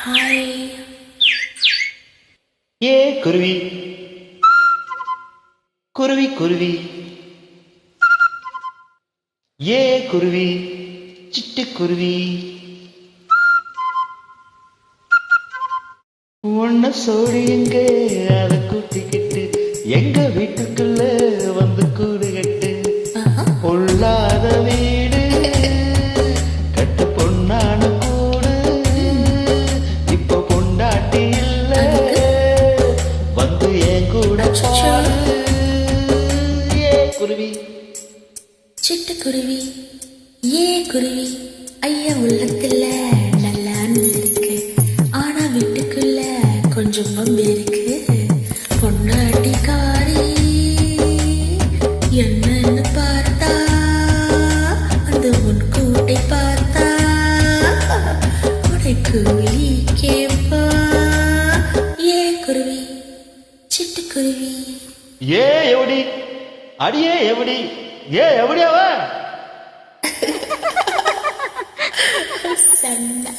Hi. ஏ குருவி குருவி குருவி ஏ குருவி சிட்டுக்குருவி உன்ன சோடி எங்க அதை கூட்டிக்கிட்டு எங்க வீட்டுக்குள்ள வந்து கூடுகட்டு பொல்லாத வீடு கட்டு பொன்னான கூடு இப்போ பொண்டாட்டி இல்ல வந்து என் கூட பாரு. ஏ குருவி சிட்டுக்குருவி ஏ குருவி ஐயா உள்ளத்துல நல்லா இருக்கு. ஆனா வீட்டுக்குள்ள கொஞ்சம் பம்பு இருக்கு. பொன்னாட்டிக்காரி என்னன்னு பார்த்தா அந்த உன் கூட்டை பார்த்தா உனக்கு கேப்பா. ஏ குருவி சிட்டுக்குருவி ஏ எவடி அடியே எவடி ஏ எவடி அவ சண்டை.